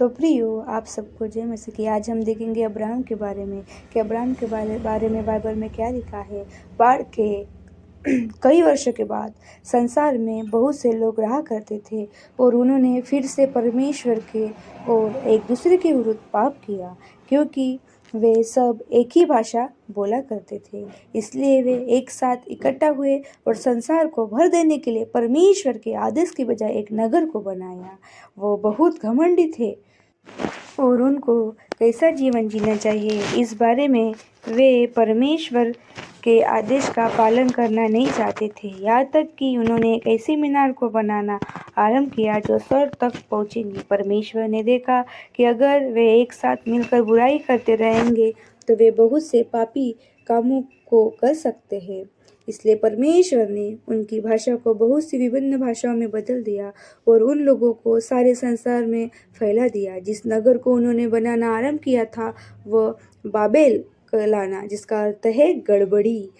तो प्रियो, आप सबको जय मसीह की। आज हम देखेंगे अब्राहम के बारे में कि अब्राहम के बारे में बाइबल में क्या लिखा है। बाढ़ के कई वर्षों के बाद संसार में बहुत से लोग रहा करते थे और उन्होंने फिर से परमेश्वर के और एक दूसरे के विरुद्ध पाप किया, क्योंकि वे सब एक ही भाषा बोला करते थे। इसलिए वे एक साथ इकट्ठा हुए और संसार को भर देने के लिए परमेश्वर के आदेश की बजाय एक नगर को बनाया। वो बहुत घमंडी थे और उनको कैसा जीवन जीना चाहिए इस बारे में वे परमेश्वर के आदेश का पालन करना नहीं चाहते थे। यहाँ तक कि उन्होंने एक ऐसी मीनार को बनाना आरंभ किया जो स्वर्ग तक पहुँचेगी। परमेश्वर ने देखा कि अगर वे एक साथ मिलकर बुराई करते रहेंगे तो वे बहुत से पापी कामों को कर सकते हैं। इसलिए परमेश्वर ने उनकी भाषा को बहुत सी विभिन्न भाषाओं में बदल दिया और उन लोगों को सारे संसार में फैला दिया। जिस नगर को उन्होंने बनाना आरंभ किया था वह बाबेल कहलाना, जिसका अर्थ है गड़बड़ी।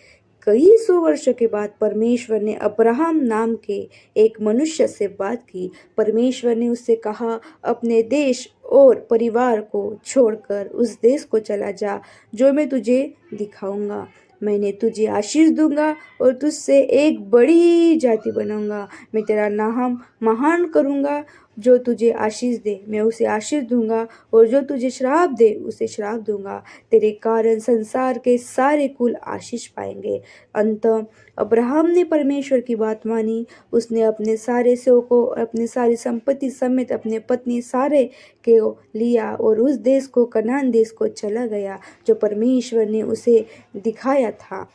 कई सौ वर्षों के बाद परमेश्वर ने अब्राहम नाम के एक मनुष्य से बात की। परमेश्वर ने उससे कहा, अपने देश और परिवार को छोड़कर उस देश को चला जा जो मैं तुझे दिखाऊंगा। मैंने तुझे आशीष दूंगा और तुझसे एक बड़ी जाति बनाऊंगा। मैं तेरा नाम महान करूंगा। जो तुझे आशीष दे मैं उसे आशीष दूंगा और जो तुझे श्राप दे उसे श्राप दूंगा। तेरे कारण संसार के सारे कुल आशीष पाएंगे। अंततः अब्राहम ने परमेश्वर की बात मानी। उसने अपने सारे सेवकों, अपनी सारी संपत्ति समेत अपने पत्नी सारे को लिया और उस देश को, कनान देश को चला गया जो परमेश्वर ने उसे दिखाया था।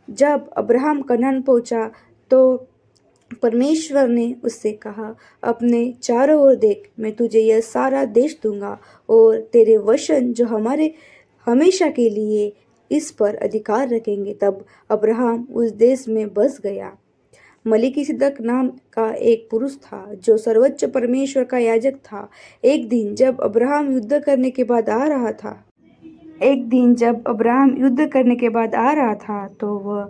जब अब्राहम कनान पहुंचा तो परमेश्वर ने उससे कहा, अपने चारों ओर देख, मैं तुझे यह सारा देश दूंगा और तेरे वचन जो हमारे हमेशा के लिए इस पर अधिकार रखेंगे। तब अब्राहम उस देश में बस गया। मलिकिसिदक नाम का एक पुरुष था जो सर्वोच्च परमेश्वर का याजक था। एक दिन जब अब्राहम युद्ध करने के बाद आ रहा था तो वह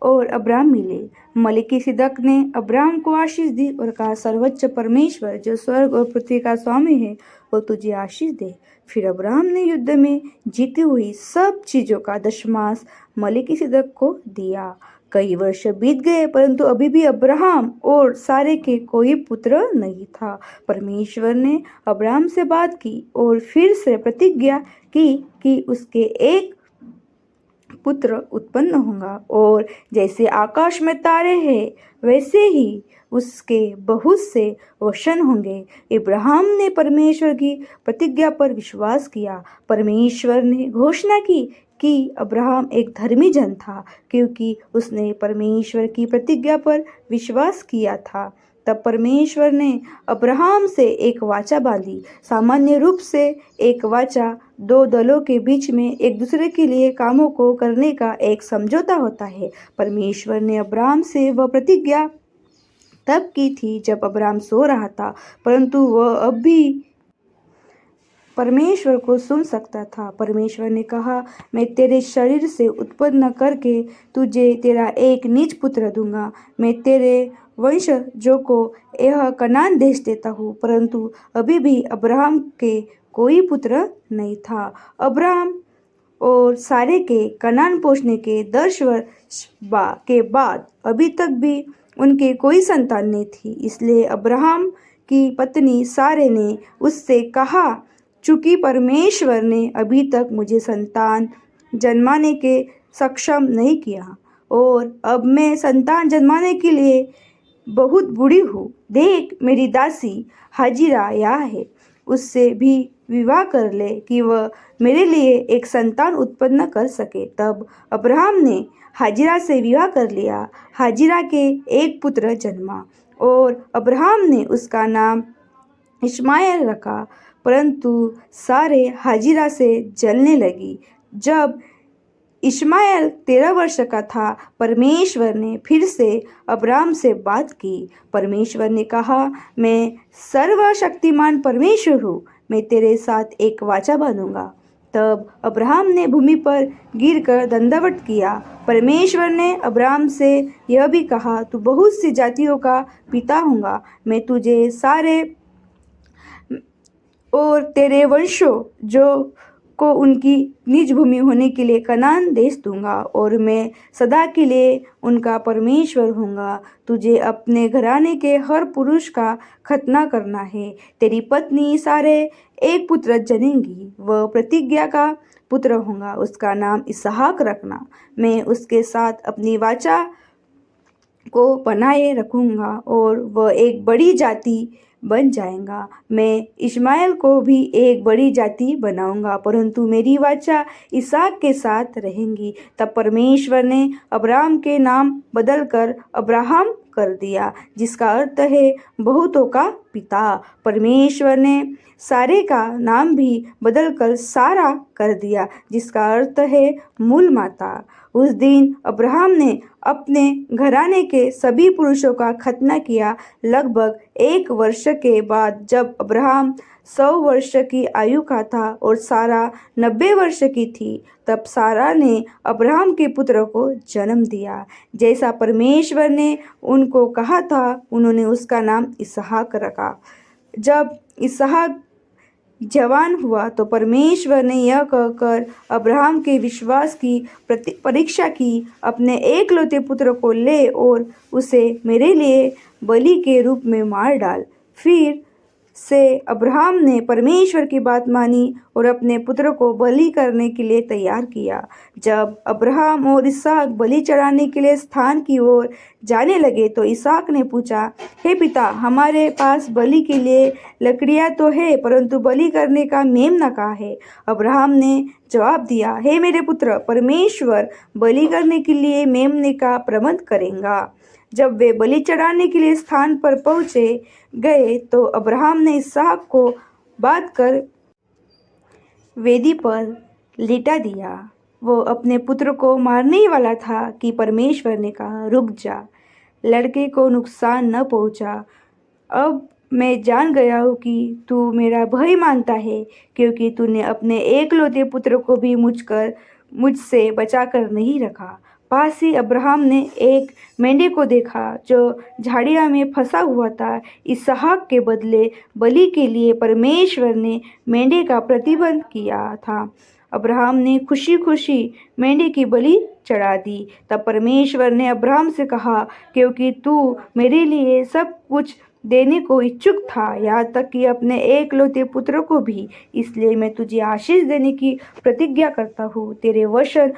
और अब्राहम मिले। मलिकिसिदक ने अब्राहम को आशीष दी और कहा, सर्वोच्च परमेश्वर जो स्वर्ग और पृथ्वी का स्वामी है वो तुझे आशीष दे। फिर अब्राहम ने युद्ध में जीती हुई सब चीजों का दशमांश मलिकिसिदक को दिया। कई वर्ष बीत गए परंतु अभी भी अब्राहम और सारे के कोई पुत्र नहीं था। परमेश्वर ने अब्राहम से बात की और फिर से प्रतिज्ञा की कि उसके एक पुत्र उत्पन्न होगा और जैसे आकाश में तारे हैं वैसे ही उसके बहुत से वचन होंगे। इब्राहिम ने परमेश्वर की प्रतिज्ञा पर विश्वास किया। परमेश्वर ने घोषणा की कि अब्राहम एक धर्मी जन था क्योंकि उसने परमेश्वर की प्रतिज्ञा पर विश्वास किया था। तब परमेश्वर ने अब्राहम से एक वाचा बांधी। सामान्य रूप से एक वाचा दो दलों के बीच में एक दूसरे के लिए कामों को करने का एक समझौता होता है। परमेश्वर ने अब्राहम से वह प्रतिज्ञा तब की थी जब अब्राहम सो रहा था, परंतु वह अब भी परमेश्वर को सुन सकता था। परमेश्वर ने कहा, मैं तेरे शरीर से उत्पन्न करके तुझे तेरा एक निज पुत्र दूंगा। मैं तेरे वंशजों को यह कनान देश देता हूँ। परंतु अभी भी अब्राहम के कोई पुत्र नहीं था। अब्राहम और सारे के कनान पहुंचने के 10 वर्ष के बाद अभी तक भी उनके कोई संतान नहीं थी। इसलिए अब्राहम की पत्नी सारे ने उससे कहा, चूंकि परमेश्वर ने अभी तक मुझे संतान जन्माने के सक्षम नहीं किया और अब मैं संतान जन्माने के लिए बहुत बूढ़ी हूँ, देख मेरी दासी हाजिरा यहाँ है, उससे भी विवाह कर ले कि वह मेरे लिए एक संतान उत्पन्न कर सके। तब अब्राहम ने हाजिरा से विवाह कर लिया। हाजिरा के एक पुत्र जन्मा और अब्राहम ने उसका नाम इश्माएल रखा। परंतु सारे हाजिरा से जलने लगी। जब इश्माएल 13 वर्ष का था, परमेश्वर ने फिर से अब्राहम से बात की। परमेश्वर ने कहा, मैं सर्वशक्तिमान परमेश्वर हूँ, मैं तेरे साथ एक वाचा बांधूंगा। तब अब्राहम ने भूमि पर गिरकर दंडवत किया। परमेश्वर ने अब्राहम से यह भी कहा, तू बहुत सी जातियों का पिता होगा। मैं तुझे सारे और तेरे वंशों जो को उनकी निज भूमि होने के लिए कनान देश दूंगा और मैं सदा के लिए उनका परमेश्वर होऊंगा। तुझे अपने घराने के हर पुरुष का खतना करना है। तेरी पत्नी सारे एक पुत्र जनेंगी, वह प्रतिज्ञा का पुत्र होगा, उसका नाम इसहाक रखना। मैं उसके साथ अपनी वाचा को बनाए रखूंगा और वह एक बड़ी जाति बन जाएगा। मैं इश्माएल को भी एक बड़ी जाति बनाऊंगा, परंतु मेरी वाचा इसहाक के साथ रहेंगी। तब परमेश्वर ने अब्राहम के नाम बदलकर अब्राहम कर दिया, जिसका अर्थ है बहुतों का पिता। परमेश्वर ने सारे का नाम भी बदलकर सारा कर दिया, जिसका अर्थ है मूल माता। उस दिन अब्राहम ने अपने घराने के सभी पुरुषों का खतना किया। लगभग 1 वर्ष के बाद जब अब्राहम 100 वर्ष की आयु का था और सारा 90 वर्ष की थी, तब सारा ने अब्राहम के पुत्र को जन्म दिया। जैसा परमेश्वर ने उनको कहा था, उन्होंने उसका नाम इसहाक रखा। जब इसहाक जवान हुआ तो परमेश्वर ने यह कहकर अब्राहम के विश्वास की परीक्षा की, अपने एकलौते पुत्र को ले और उसे मेरे लिए बलि के रूप में मार डाल। फिर से अब्राहम ने परमेश्वर की बात मानी और अपने पुत्र को बलि करने के लिए तैयार किया। जब अब्राहम और इसहाक बलि चढ़ाने के लिए स्थान की ओर जाने लगे तो इसहाक ने पूछा, हे पिता, हमारे पास बलि के लिए लकड़ियां तो है, परंतु बलि करने का मेमना कहाँ है? अब्राहम ने जवाब दिया, हे मेरे पुत्र, परमेश्वर बलि करने के लिए मेमने का प्रबंध करेगा। जब वे बलि चढ़ाने के लिए स्थान पर पहुंचे गए तो अब्राहम ने इसहाक को बांध कर वेदी पर लिटा दिया। वो अपने पुत्र को मारने ही वाला था कि परमेश्वर ने कहा, रुक जा, लड़के को नुकसान न पहुंचा। अब मैं जान गया हूँ कि तू मेरा भय मानता है, क्योंकि तूने अपने एकलौते पुत्र को भी मुझसे बचाकर नहीं रखा। पास ही अब्राहम ने एक मेंढे को देखा जो झाड़ियों में फंसा हुआ था। इसहाक के बदले बलि के लिए परमेश्वर ने मेंढे का प्रतिबंध किया था। अब्राहम ने खुशी खुशी मेंढे की बलि चढ़ा दी। तब परमेश्वर ने अब्राहम से कहा, क्योंकि तू मेरे लिए सब कुछ देने को इच्छुक था, यहाँ तक कि अपने एकलौते पुत्र को भी, इसलिए मैं तुझे आशीष देने की प्रतिज्ञा करता हूँ। तेरे वचन